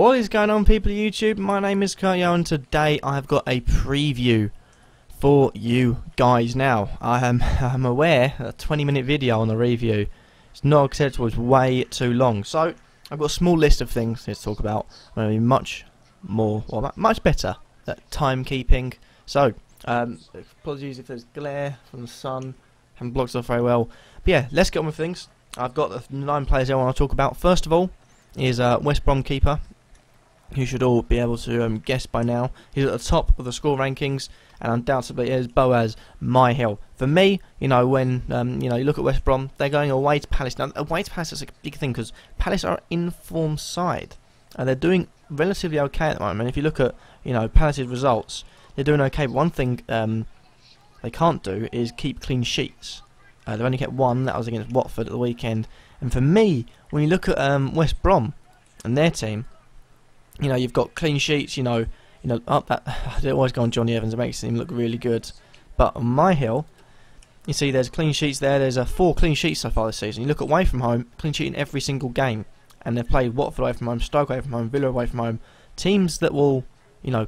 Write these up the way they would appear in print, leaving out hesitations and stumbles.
What is going on, people of YouTube? My name is Kurtyoy, and today I have got a preview for you guys. Now, I'm aware a 20-minute video on the review is not acceptable, it's way too long. So, I've got a small list of things to talk about. I'm going to be much more, or much better at timekeeping. So, apologies if there's glare from the sun, haven't blocked off very well. But yeah, let's get on with things. I've got the 9 players I want to talk about. First of all is West Brom keeper. You should all be able to guess by now. He's at the top of the score rankings, and undoubtedly is Boaz Myhill. For me, you know, when you look at West Brom, they're going away to Palace. Now, away to Palace is a big thing because Palace are an in-form side, and they're doing relatively okay at the moment. If you look at Palace's results, they're doing okay. But one thing they can't do is keep clean sheets. They've only kept one. That was against Watford at the weekend. And for me, when you look at West Brom and their team, you've got clean sheets. They always go on Johnny Evans. It makes him look really good. But on Myhill, you see there's clean sheets there. There's 4 clean sheets so far this season. You look away from home, clean sheet in every single game. And they've played Watford away from home, Stoke away from home, Villa away from home. Teams that will,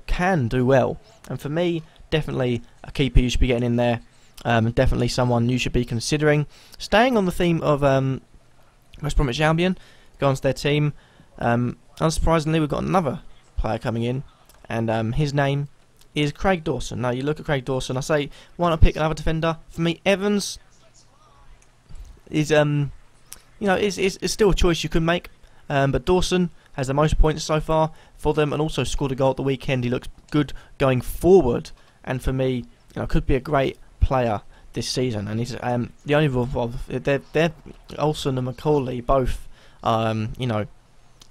can do well. And for me, definitely a keeper you should be getting in there. Definitely someone you should be considering. Staying on the theme of West Bromwich Albion, go on to their team. Unsurprisingly, we've got another player coming in, and his name is Craig Dawson. Now, you look at Craig Dawson, I say, why not pick another defender? For me, Evans is, is still a choice you could make, but Dawson has the most points so far for them, and also scored a goal at the weekend. He looks good going forward, and for me, could be a great player this season. And he's the only they're Olsen and Macaulay both,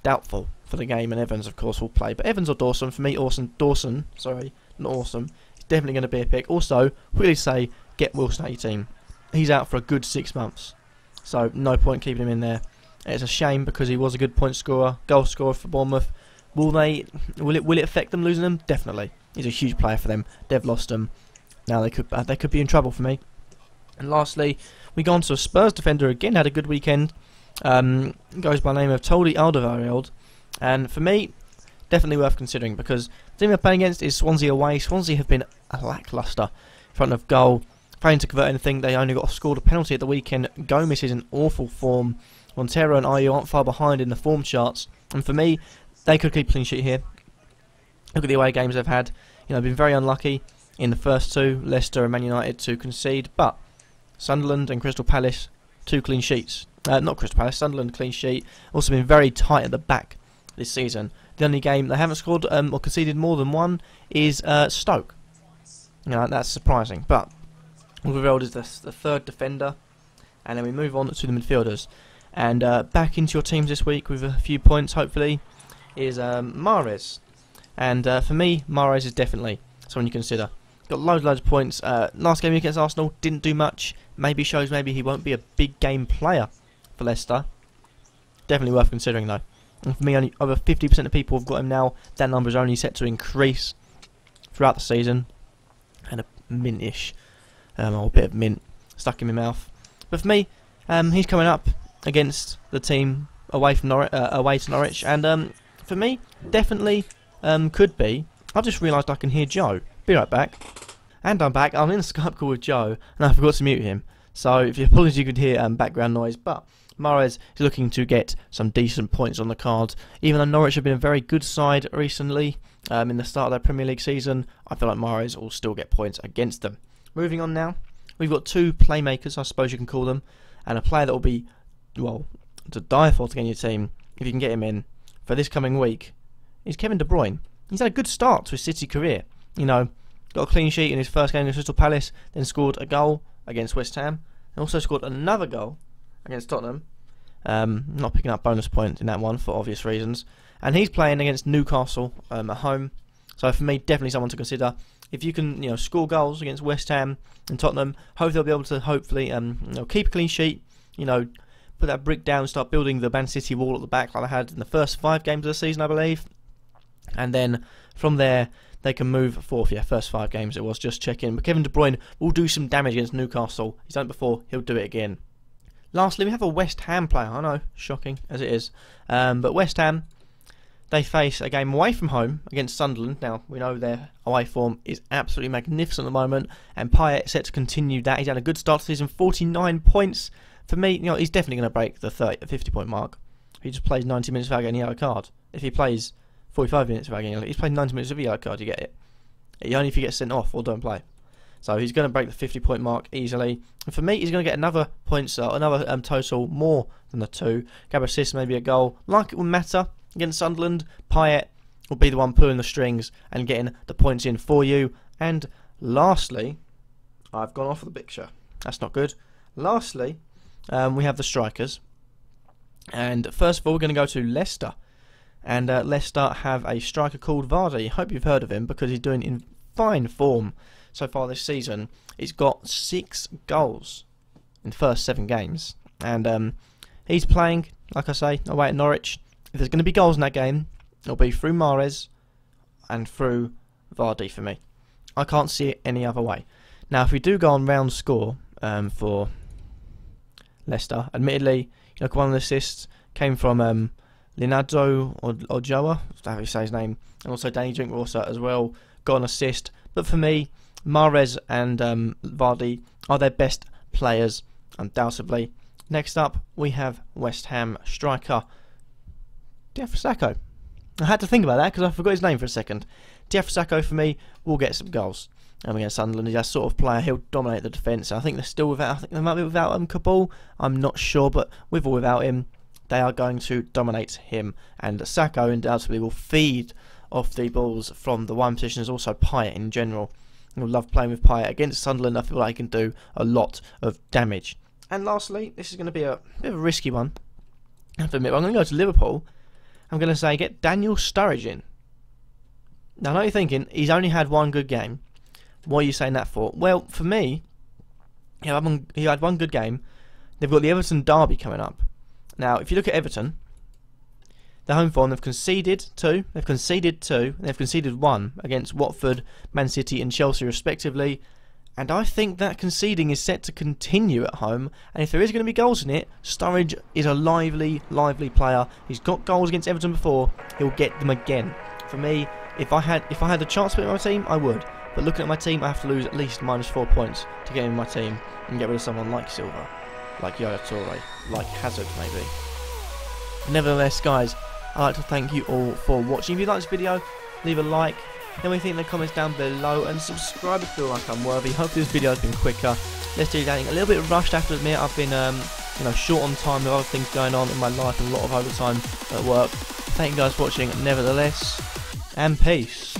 doubtful for the game, and Evans of course will play. But Evans or Dawson, for me, Dawson, sorry, not Awesome, he's definitely going to be a pick. Also, really say, get Wilson out your team. He's out for a good 6 months, so no point keeping him in there. It's a shame because he was a good point scorer, goal scorer for Bournemouth. Will it affect them losing him? Definitely. He's a huge player for them. They've lost him. Now they could be in trouble for me. And lastly, we go on to a Spurs defender again. Had a good weekend. Goes by the name of Toldi Alderweireld, and for me, definitely worth considering because the team they're playing against is Swansea away. Swansea have been lacklustre in front of goal, failing to convert anything. They only scored a penalty at the weekend. Gomez is in awful form. Montero and Ayew aren't far behind in the form charts, and for me, they could keep a clean sheet here. Look at the away games they've had. Been very unlucky in the first 2, Leicester and Man United to concede, but Sunderland and Crystal Palace, 2 clean sheets. Not Crystal Palace, Sunderland clean sheet. Also been very tight at the back this season. The only game they haven't scored or conceded more than 1 is Stoke. That's surprising. But Alderweireld is the 3rd defender, and then we move on to the midfielders. And back into your teams this week with a few points, hopefully, is Mahrez. And for me, Mahrez is definitely someone you consider. Got loads of points. Last game against Arsenal didn't do much. Maybe shows maybe he won't be a big game player for Leicester. Definitely worth considering though. And for me, only over 50% of people have got him now. That number is only set to increase throughout the season. And a mintish, or a bit of mint stuck in my mouth. But for me, he's coming up against the team away from away to Norwich, and for me, definitely could be. I've just realised I can hear Joe. Be right back. And I'm back. I'm in a Skype call with Joe, and I forgot to mute him. So if you apologize, you could hear background noise. But Mahrez is looking to get some decent points on the card. Even though Norwich have been a very good side recently in the start of their Premier League season, I feel like Mahrez will still get points against them. Moving on now, we've got 2 playmakers, I suppose you can call them, and a player that will be, well, to die for to get in your team if you can get him in for this coming week is Kevin De Bruyne. He's had a good start to his City career. Got a clean sheet in his first game against Crystal Palace, then scored a goal against West Ham, and also scored another goal against Tottenham. Not picking up bonus points in that one for obvious reasons. And he's playing against Newcastle at home. So for me, definitely someone to consider. If you can, score goals against West Ham and Tottenham, hopefully they'll be able to keep a clean sheet. Put that brick down, start building the Man City wall at the back like they had in the first 5 games of the season, I believe. And then from there, they can move forth. Yeah, first 5 games it was, just checking. But Kevin De Bruyne will do some damage against Newcastle. He's done it before, he'll do it again. Lastly, we have a West Ham player. I know, shocking as it is. But West Ham, they face a game away from home against Sunderland. Now, we know their away form is absolutely magnificent at the moment, and Payet set to continue that. He's had a good start to the season, 49 points. For me, he's definitely going to break the 50-point mark. He just plays 90 minutes without getting a yellow card. If he plays 45 minutes without getting a yellow card, he's played 90 minutes with a yellow card, you get it. Only if he gets sent off or don't play. So he's going to break the 50-point mark easily. And for me, he's going to get another another total more than the 2. Grab assist, maybe a goal. Like it will matter against Sunderland. Payet will be the one pulling the strings and getting the points in for you. And lastly, I've gone off of the picture. That's not good. Lastly, we have the strikers. And first of all, we're going to go to Leicester. And Leicester have a striker called Vardy. Hope you've heard of him because he's doing in fine form so far this season. He's got 6 goals in the first 7 games. And he's playing, like I say, away at Norwich. If there's going to be goals in that game, it'll be through Mahrez and through Vardy for me. I can't see it any other way. Now, if we do go on round score for Leicester, admittedly, one of the assists came from Leonardo Ojoa, that's how you say his name, and also Danny Drinkwater as well, got an assist. But for me, Mahrez and Vardy are their best players, undoubtedly. Next up, we have West Ham striker Diafra. I had to think about that because I forgot his name for a second. Diafra for me will get some goals. Against Sunderland, he's that sort of player. He'll dominate the defence. I think they're still without. I think they might be without Kabul. I'm not sure, but with or without him, they are going to dominate him. And Sakho undoubtedly will feed off the balls from the wide positions. Also Payet in general. He'll love playing with Payet against Sunderland. I feel like he can do a lot of damage. And lastly, this is going to be a bit of a risky one. I have to admit, I'm going to go to Liverpool. I'm going to say get Daniel Sturridge in. Now, I know you're thinking he's only had 1 good game. What are you saying that for? Well, for me, he had 1 good game. They've got the Everton derby coming up. Now, if you look at Everton, their home form, they've conceded 2, and they've conceded 1 against Watford, Man City and Chelsea respectively. And I think that conceding is set to continue at home. And if there is going to be goals in it, Sturridge is a lively player. He's got goals against Everton before. He'll get them again. For me, if I had the chance to put in my team, I would. But looking at my team, I have to lose at least -4 points to get in my team and get rid of someone like Silva, like Yaya Toure, like Hazard maybe. Nevertheless, guys, I'd like to thank you all for watching. If you like this video, leave a like. Tell me in the comments down below and subscribe if you feel like I'm worthy. Hopefully this video has been quicker. Let's do that. A little bit rushed, I have to admit. I've been short on time with other things going on in my life and a lot of overtime at work. Thank you guys for watching nevertheless, and peace.